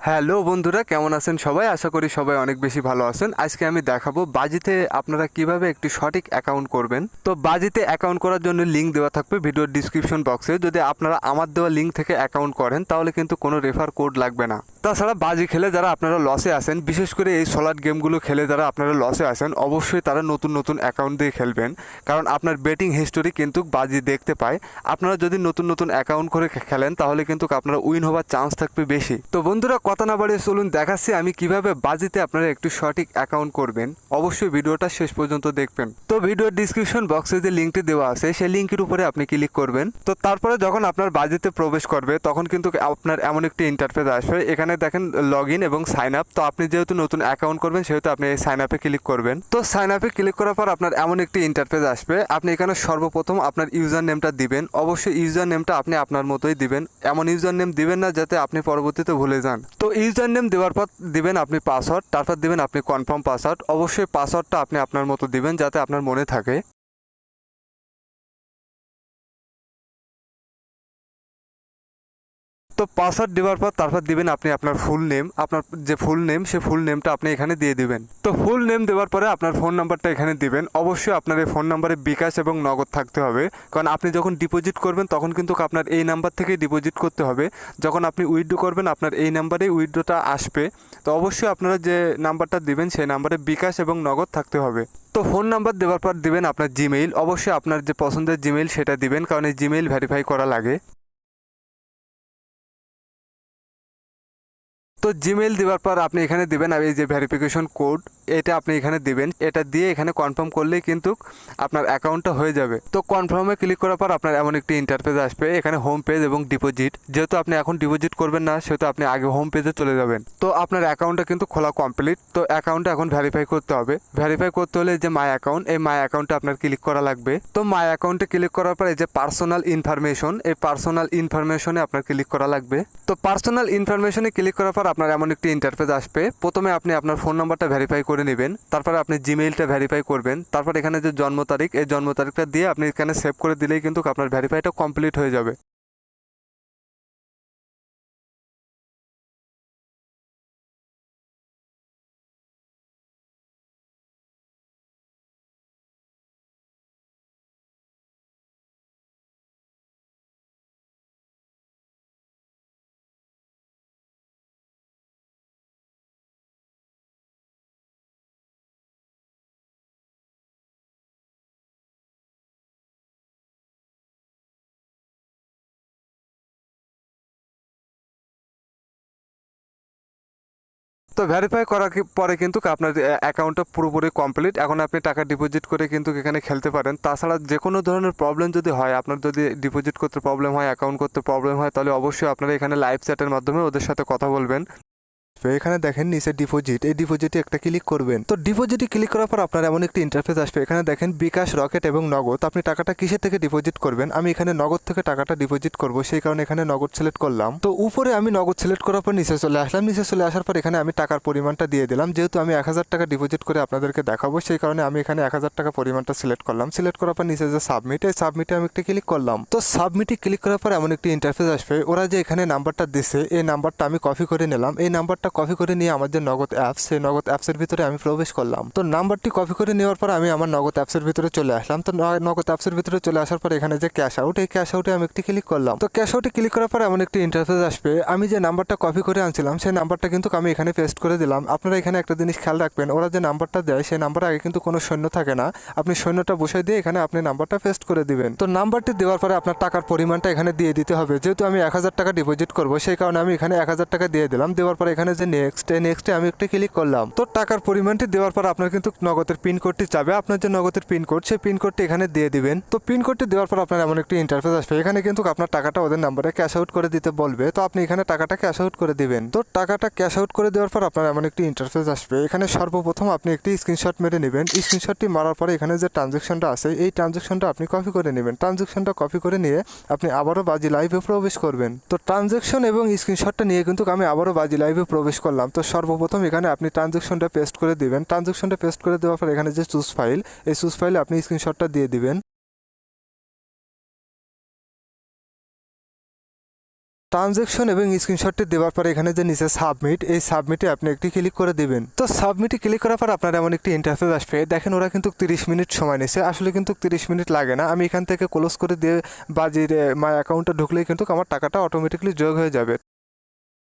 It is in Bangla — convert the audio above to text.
হ্যালো বন্ধুরা, কেমন আছেন সবাই? আশা করি সবাই অনেক বেশি ভালো আছেন। আজকে আমি দেখাবো বাজিতে আপনারা কিভাবে একটি সঠিক অ্যাকাউন্ট করবেন। তো বাজিতে অ্যাকাউন্ট করার জন্য লিঙ্ক দেওয়া থাকবে ভিডিওর ডিসক্রিপশন বক্সে। যদি আপনারা আমার দেওয়া লিঙ্ক থেকে অ্যাকাউন্ট করেন তাহলে কিন্তু কোনো রেফার কোড লাগবে না। তাছাড়া বাজি খেলে যারা আপনারা লসে আছেন, বিশেষ করে এই সলাট গেমগুলো খেলে যারা আপনারা লসে আছেন, অবশ্যই তারা নতুন নতুন অ্যাকাউন্ট দিয়ে খেলবেন, কারণ আপনার বেটিং হিস্টোরি কিন্তু বাজি দেখতে পায়। আপনারা যদি নতুন নতুন অ্যাকাউন্ট করে খেলেন তাহলে কিন্তু আপনারা উইন হওয়ার চান্স থাকবে বেশি। তো বন্ধুরা, কথা না বাড়িয়ে চলুন দেখাচ্ছি আমি কিভাবে বাজিতে আপনারা একটু সঠিক অ্যাকাউন্ট করবেন। অবশ্যই ভিডিওটা শেষ পর্যন্ত দেখবেন। তো ভিডিওর ডিসক্রিপশন বক্সে যে লিঙ্কটি দেওয়া আছে সেই লিঙ্কের উপরে আপনি ক্লিক করবেন। তো তারপরে যখন আপনার বাজিতে প্রবেশ করবে তখন কিন্তু আপনার এমন একটি ইন্টারফেস আসবে। এখানে দেখেন লগ ইন এবং সাইন আপ। তো আপনি যেহেতু নতুন অ্যাকাউন্ট করবেন সেহেতু আপনি এই সাইন আপে ক্লিক করবেন। তো সাইন আপে ক্লিক করার পর আপনার এমন একটি ইন্টারফেস আসবে। আপনি এখানে সর্বপ্রথম আপনার ইউজার নেমটা দিবেন। অবশ্যই ইউজার নেমটা আপনি আপনার মতোই দিবেন। এমন ইউজার নেম দিবেন না যাতে আপনি পরবর্তীতে ভুলে যান। তো ইউজার নেম দেওয়ার পর দিবেন আপনি পাসওয়ার্ড, তারপর দিবেন আপনি কনফার্ম পাসওয়ার্ড। অবশ্যই পাসওয়ার্ডটা আপনি আপনার মতো দিবেন যাতে আপনার মনে থাকে। তো পাসওয়ার্ড দেওয়ার পর তারপর দিবেন আপনি আপনার ফুল নেম। আপনার যে ফুল নেম সে ফুল নেমটা আপনি এখানে দিয়ে দিবেন। তো ফুল নেম দেওয়ার পরে আপনার ফোন নাম্বারটা এখানে দিবেন। অবশ্যই আপনার এই ফোন নাম্বারে বিকাশ এবং নগদ থাকতে হবে, কারণ আপনি যখন ডিপোজিট করবেন তখন কিন্তু আপনার এই নাম্বার থেকেই ডিপোজিট করতে হবে। যখন আপনি উইথড্র করবেন আপনার এই নাম্বারেই উইথড্রটা আসবে। তো অবশ্যই আপনারা যে নাম্বারটা দিবেন সেই নাম্বারে বিকাশ এবং নগদ থাকতে হবে। তো ফোন নাম্বার দেওয়ার পর দিবেন আপনার জিমেইল। অবশ্যই আপনার যে পছন্দের জিমেইল সেটা দিবেন, কারণ এই জিমেইল ভেরিফাই করা লাগে। তো জিমেইল দেওয়ার পর আপনি এখানে দিবেন আর এই যে ভেরিফিকেশন কোড, এটা আপনি এখানে দিবেন। এটা দিয়ে এখানে কনফার্ম করলেই কিন্তু আপনার অ্যাকাউন্টটা হয়ে যাবে। তো কনফার্মে ক্লিক করার পর আপনার এমন একটি ইন্টারফেস আসবে। এখানে হোম পেজ এবং ডিপোজিট, যেহেতু আপনি এখন ডিপোজিট করবেন না সেহেতু আপনি আগে হোম পেজে চলে যাবেন। তো আপনার অ্যাকাউন্টটা কিন্তু খোলা কমপ্লিট। তো অ্যাকাউন্টটা এখন ভেরিফাই করতে হবে। ভেরিফাই করতে হলে যে মাই অ্যাকাউন্ট, এই মাই অ্যাকাউন্টে আপনার ক্লিক করা লাগবে। তো মাই অ্যাকাউন্টে ক্লিক করার পর এই যে পার্সোনাল ইনফরমেশন, এই পার্সোনাল ইনফরমেশনে আপনার ক্লিক করা লাগবে। তো পার্সোনাল ইনফরমেশনে ক্লিক করার পর আপনার এমন একটি ইন্টারফেস আসবে। প্রথমে আপনি আপনার ফোন নাম্বারটা ভেরিফাই করে নেবেন, তারপরে আপনি জিমেইলটা ভেরিফাই করবেন, তারপর এখানে যে জন্ম তারিখ, এই জন্ম তারিখটা দিয়ে আপনি এখানে সেভ করে দিলেই কিন্তু আপনার ভেরিফাইটা কমপ্লিট হয়ে যাবে। তো ভেরিফাই করার পরে কিন্তু আপনার অ্যাকাউন্টটা পুরোপুরি কমপ্লিট। এখন আপনি টাকা ডিপোজিট করে কিন্তু এখানে খেলতে পারেন। তাছাড়া যে কোনো ধরনের প্রবলেম যদি হয়, আপনার যদি ডিপোজিট করতে প্রবলেম হয়, অ্যাকাউন্ট করতে প্রবলেম হয়, তাহলে অবশ্যই আপনারা এখানে লাইভ চ্যাটের মাধ্যমে ওদের সাথে কথা বলবেন। তো এখানে দেখেন নিচে ডিপোজিট, এই ডিপোজিটে একটা ক্লিক করবেন। তো ডিপোজিটে ক্লিক করার পর আপনার এমন একটি ইন্টারফেস আসবে। এখানে দেখেন বিকাশ, রকেট এবং নগদ। আপনি টাকাটা কিসের থেকে ডিপোজিট করবেন? আমি এখানে নগদ থেকে টাকাটা ডিপোজিট করব, সেই কারণে এখানে নগদ সিলেক্ট করলাম। তো উপরে আমি নগদ সিলেক্ট করার পর নিচে চলে আসলাম। নিচে চলে আসার পর এখানে আমি টাকার পরিমাণটা দিয়ে দিলাম। যেহেতু আমি 1000 টাকা ডিপোজিট করে আপনাদেরকে দেখাবো সেই কারণে আমি এখানে 1000 টাকা পরিমাণটা সিলেক্ট করলাম। সিলেক্ট করার পর নিচে যে সাবমিট, এই সাবমিটে আমি একটা ক্লিক করলাম। তো সাবমিটে ক্লিক করার পর এমন একটি ইন্টারফেস আসবে। ওরা যে এখানে নাম্বারটা দিছে এই নাম্বারটা আমি কপি করে নিলাম। এই নাম্বারটা কপি করে নিয়ে আমার যে নগদ অ্যাপস, সেই নগদ অ্যাপসের ভিতরে আমি প্রবেশ করলাম। তো নাম্বারটি কপি করে নেওয়ার পর আমি আমার নগদ অ্যাপসের ভিতরে চলে আসলাম। তো নগদ অ্যাপসের ভিতরে চলে আসার পর এখানে যে ক্যাশ আউট, এই ক্যাশ আউটে আমি একটি ক্লিক করলাম। তো ক্যাশ আউটে ক্লিক করার পর এমন একটি ইন্টারফেস আসবে। আমি যে নাম্বারটা কপি করে আনছিলাম সেই নাম্বারটা কিন্তু আমি এখানে পেস্ট করে দিলাম। আপনারা এখানে একটা জিনিস খেয়াল রাখবেন, ওরা যে নাম্বারটা দেয় সেই নাম্বারে আগে কিন্তু কোনো সৈন্য থাকে না। আপনি সৈন্যটা বসাই দিয়ে এখানে আপনি নাম্বারটা পেস্ট করে দিবেন। তো নাম্বারটি দেওয়ার পরে আপনার টাকার পরিমাণটা এখানে দিয়ে দিতে হবে। যেহেতু আমি 1000 টাকা ডিপোজিট করবো সেই কারণে আমি এখানে 1000 টাকা দিয়ে দিলাম। দেওয়ার পর এখানে যে নেক্সট, এই নেক্সটে আমি একটা ক্লিক করলাম। তো টাকার পরিমাণটি দেওয়ার পর আপনার কিন্তু নগদের পিন কোডটি চাবে। আপনার যে নগদের পিন কোড সেই পিন কোডটি এখানে দিয়ে দিবেন। তো পিন কোডটি দেওয়ার পর আপনার এমন একটি ইন্টারফেস আসবে। এখানে কিন্তু আপনার টাকাটা ওদের নাম্বারে ক্যাশ আউট করে দিতে বলবে। তো আপনি এখানে টাকাটা ক্যাশ আউট করে দিবেন। তো টাকাটা ক্যাশ আউট করে দেওয়ার পর আপনার এমন একটি ইন্টারফেস আসবে। এখানে সর্বপ্রথম আপনি একটি স্ক্রিনশট মেরে নেবেন। স্ক্রিনশটটি মারার পরে এখানে যে ট্রানজ্যাকশনটা আছে এই ট্রানজ্যাকশনটা আপনি কপি করে নেবেন। ট্রানজ্যাকশনটা কপি করে নিয়ে আপনি আবারও বাজি লাইভে প্রবেশ করবেন। তো ট্রানজ্যাকশন এবং স্ক্রিনশটটা নিয়ে কিন্তু আমি আবারও বাজি লাইভে প্রবেশ করলাম। তো সর্বপ্রথম এখানে আপনি ট্রানজ্যাকশনটা পেস্ট করে দিবেন। ট্রানজ্যাকশনটা পেস্ট করে দেওয়ার পর এখানে যে চুজ ফাইল, এই চুজ ফাইলে আপনি স্ক্রিনশটটা দিয়ে দিবেন। ট্রানজ্যাকশন এবং স্ক্রিনশটটি দেওয়ার পরে এখানে যে নিচে সাবমিট, এই সাবমিটে আপনি একটি ক্লিক করে দিবেন। তো সাবমিটে ক্লিক করার পর আপনার এমন একটি ইন্টারফেস আসবে। দেখেন ওরা কিন্তু 30 মিনিট সময় নিচ্ছে, আসলে কিন্তু 30 মিনিট লাগে না। আমি এখান থেকে ক্লোজ করে দিয়ে বাজির মাই অ্যাকাউন্টে ঢুকলেই কিন্তু আমার টাকাটা অটোমেটিকলি যোগ হয়ে যাবে।